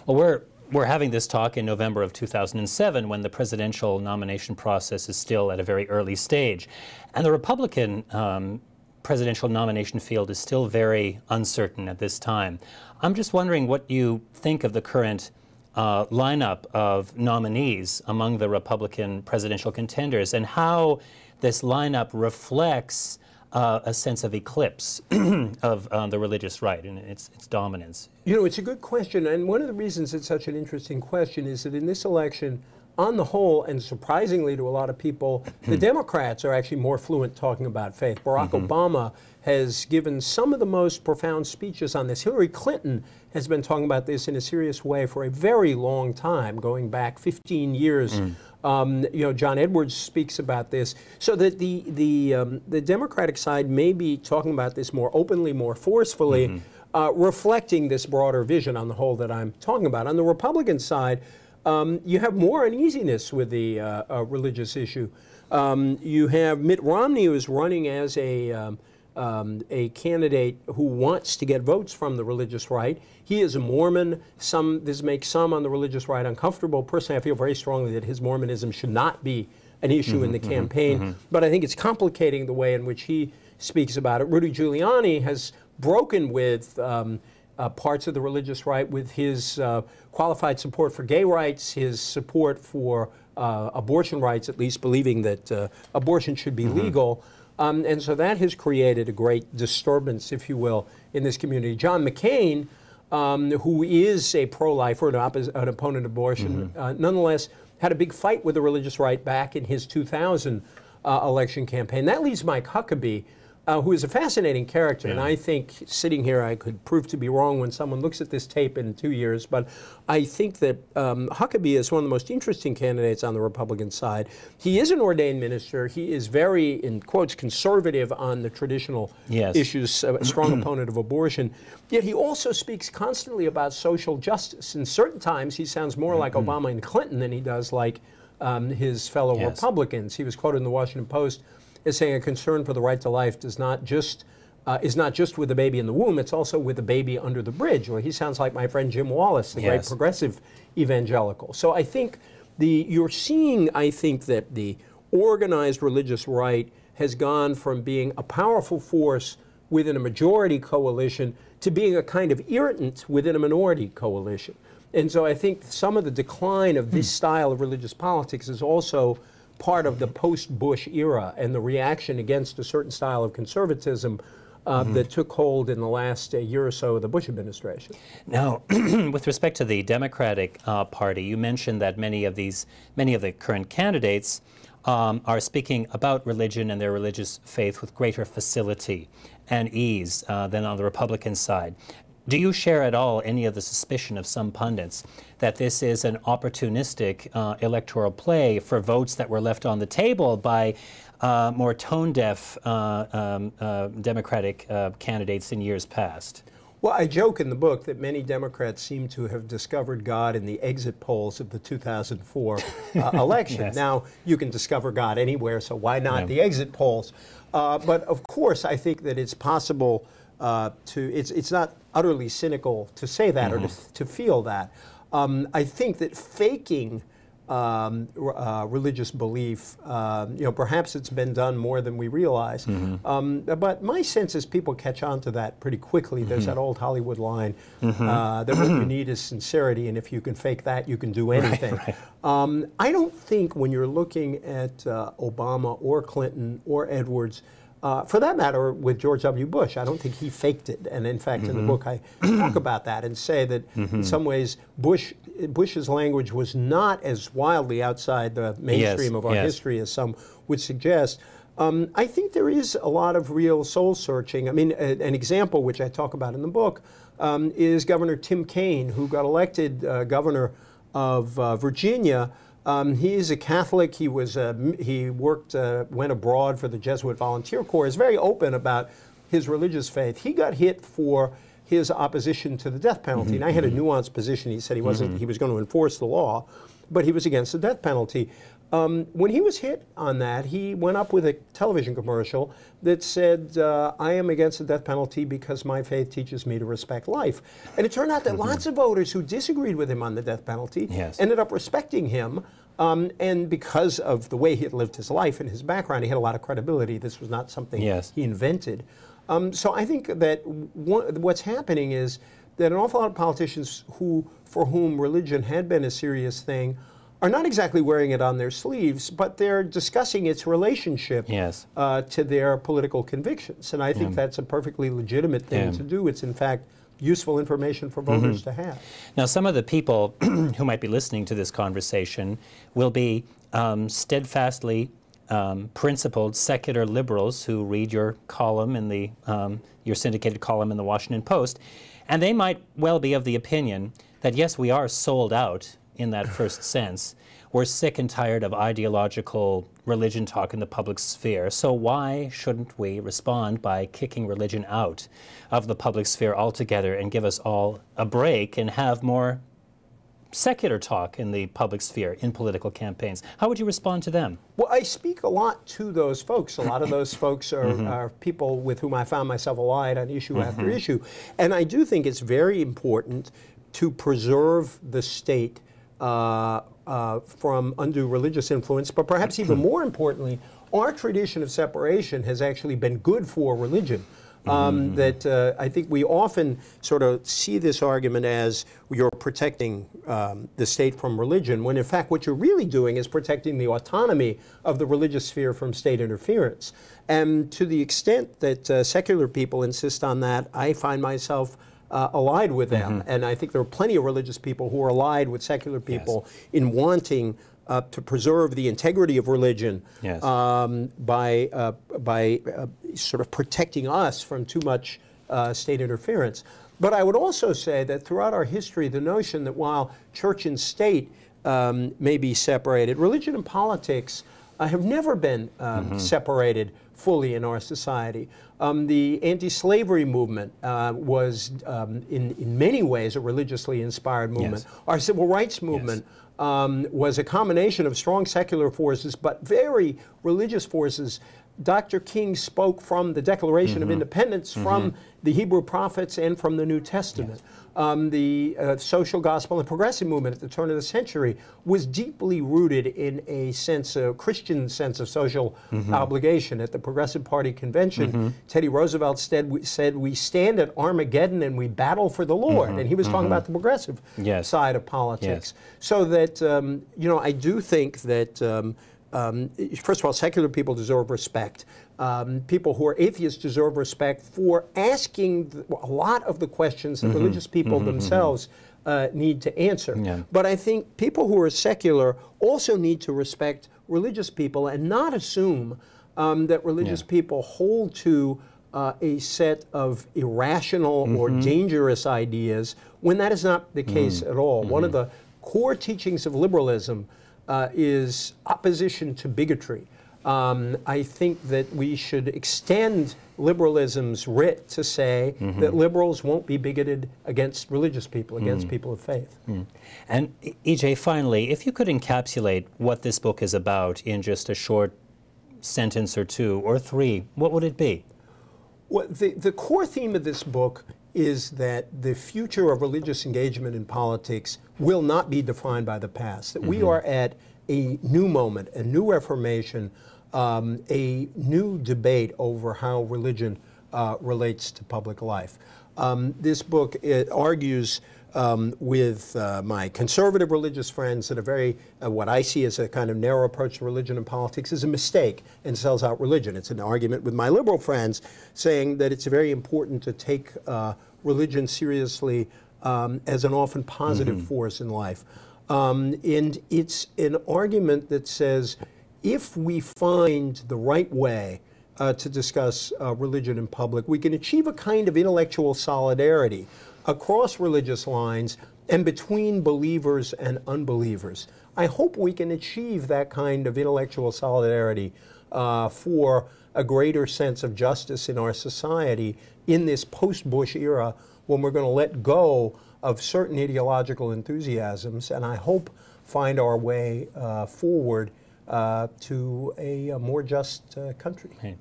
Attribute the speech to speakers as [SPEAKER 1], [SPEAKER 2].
[SPEAKER 1] Well, we're having this talk in November of 2007 when the presidential nomination process is still at a very early stage. And the Republican presidential nomination field is still very uncertain at this time. I'm just wondering what you think of the current lineup of nominees among the Republican presidential contenders and how this lineup reflects a sense of eclipse of the religious right and its dominance.
[SPEAKER 2] You know, it's a good question, and one of the reasons it's such an interesting question is that in this election, on the whole, and surprisingly to a lot of people, the Democrats are actually more fluent talking about faith. Barack Obama has given some of the most profound speeches on this. Hillary Clinton has been talking about this in a serious way for a very long time, going back 15 years. You know, John Edwards speaks about this, so that the Democratic side may be talking about this more openly, more forcefully, reflecting this broader vision on the whole that I'm talking about. On the Republican side, you have more uneasiness with the religious issue. You have Mitt Romney, who is running as a candidate who wants to get votes from the religious right. He is a Mormon. This makes some on the religious right uncomfortable. Personally, I feel very strongly that his Mormonism should not be an issue in the campaign, but I think it's complicating the way in which he speaks about it. Rudy Giuliani has broken with parts of the religious right with his qualified support for gay rights, his support for abortion rights, at least believing that abortion should be legal. And so that has created a great disturbance, if you will, in this community. John McCain, who is a pro-lifer, an opponent of abortion, nonetheless had a big fight with the religious right back in his 2000 election campaign. That leaves Mike Huckabee, who is a fascinating character, and I think sitting here I could prove to be wrong when someone looks at this tape in 2 years, but I think that Huckabee is one of the most interesting candidates on the Republican side. He is an ordained minister. He is very, in quotes, conservative on the traditional issues, a strong opponent of abortion, yet he also speaks constantly about social justice. And certain times he sounds more like Obama and Clinton than he does like his fellow Republicans. He was quoted in the Washington Post as saying a concern for the right to life is not just with the baby in the womb, it's also with the baby under the bridge. Well, he sounds like my friend Jim Wallace, the great progressive evangelical. So I think you're seeing, I think, that the organized religious right has gone from being a powerful force within a majority coalition to being a kind of irritant within a minority coalition. And so I think some of the decline of this style of religious politics is also part of the post-Bush era and the reaction against a certain style of conservatism that took hold in the last year or so of the Bush administration.
[SPEAKER 1] Now, with respect to the Democratic Party, you mentioned that many of the current candidates are speaking about religion and their religious faith with greater facility and ease than on the Republican side. Do you share at all any of the suspicion of some pundits that this is an opportunistic electoral play for votes that were left on the table by more tone-deaf Democratic candidates in years past?
[SPEAKER 2] Well, I joke in the book that many Democrats seem to have discovered God in the exit polls of the 2004 election. Now, you can discover God anywhere, so why not the exit polls? But of course, I think that it's possible it's not utterly cynical to say that or to feel that. I think that faking religious belief, perhaps it's been done more than we realize. But my sense is people catch on to that pretty quickly. There's that old Hollywood line that what you need is sincerity, and if you can fake that, you can do anything. I don't think when you're looking at Obama or Clinton or Edwards, for that matter, with George W. Bush, I don't think he faked it. And in fact, in the book, I talk about that and say that in some ways, Bush's language was not as wildly outside the mainstream of our history as some would suggest. I think there is a lot of real soul searching. I mean, an example which I talk about in the book is Governor Tim Kaine, who got elected governor of Virginia. He's a Catholic. He went abroad for the Jesuit Volunteer Corps. He's very open about his religious faith. He got hit for his opposition to the death penalty. And I had a nuanced position. He said he was going to enforce the law, but he was against the death penalty. When he was hit on that, he went up with a television commercial that said, I am against the death penalty because my faith teaches me to respect life. And it turned out that lots of voters who disagreed with him on the death penalty ended up respecting him. And because of the way he had lived his life and his background, he had a lot of credibility. This was not something he invented. So I think that what's happening is that an awful lot of politicians for whom religion had been a serious thing are not exactly wearing it on their sleeves, but they're discussing its relationship to their political convictions. And I think that's a perfectly legitimate thing to do. It's, in fact, useful information for voters to have.
[SPEAKER 1] Now, some of the people who might be listening to this conversation will be steadfastly principled secular liberals who read your column in the your syndicated column in the Washington Post, and they might well be of the opinion that yes, we are sold out in that first sense. We're sick and tired of ideological religion talk in the public sphere. So why shouldn't we respond by kicking religion out of the public sphere altogether and give us all a break and have more secular talk in the public sphere in political campaigns? How would you respond to them?
[SPEAKER 2] Well, I speak a lot to those folks. A lot of those folks are people with whom I found myself allied on issue after issue. And I do think it's very important to preserve the state from undue religious influence, but perhaps even more importantly, our tradition of separation has actually been good for religion. That I think we often sort of see this argument as you're protecting the state from religion, when in fact what you're really doing is protecting the autonomy of the religious sphere from state interference. And to the extent that secular people insist on that, I find myself allied with them. And I think there are plenty of religious people who are allied with secular people in wanting to preserve the integrity of religion by sort of protecting us from too much state interference. But I would also say that throughout our history, the notion that while church and state may be separated, religion and politics have never been separated fully in our society. The anti-slavery movement was, in many ways, a religiously inspired movement. Our civil rights movement was a combination of strong secular forces, but very religious forces. Dr. King spoke from the Declaration of Independence, from the Hebrew prophets, and from the New Testament. The social gospel and progressive movement at the turn of the century was deeply rooted in a Christian sense of social obligation. At the Progressive Party convention, Teddy Roosevelt said, we stand at Armageddon and we battle for the Lord. And he was talking about the progressive side of politics. So that, I do think that first of all, secular people deserve respect. People who are atheists deserve respect for asking a lot of the questions that religious people themselves need to answer. But I think people who are secular also need to respect religious people and not assume that religious people hold to a set of irrational or dangerous ideas when that is not the case at all. One of the core teachings of liberalism is opposition to bigotry. I think that we should extend liberalism's writ to say that liberals won't be bigoted against religious people, against people of faith.
[SPEAKER 1] And E.J., finally, if you could encapsulate what this book is about in just a short sentence or two or three, what would it be?
[SPEAKER 2] Well, the core theme of this book is that the future of religious engagement in politics will not be defined by the past, that we are at a new moment, a new reformation, a new debate over how religion relates to public life. This book argues with my conservative religious friends that a very, what I see as a kind of narrow approach to religion and politics is a mistake and sells out religion. It's an argument with my liberal friends saying that it's very important to take religion seriously as an often positive force in life. And it's an argument that says if we find the right way to discuss religion in public, we can achieve a kind of intellectual solidarity across religious lines and between believers and unbelievers. I hope we can achieve that kind of intellectual solidarity for a greater sense of justice in our society in this post-Bush era when we're going to let go of certain ideological enthusiasms and I hope find our way forward to a more just country.
[SPEAKER 1] Right.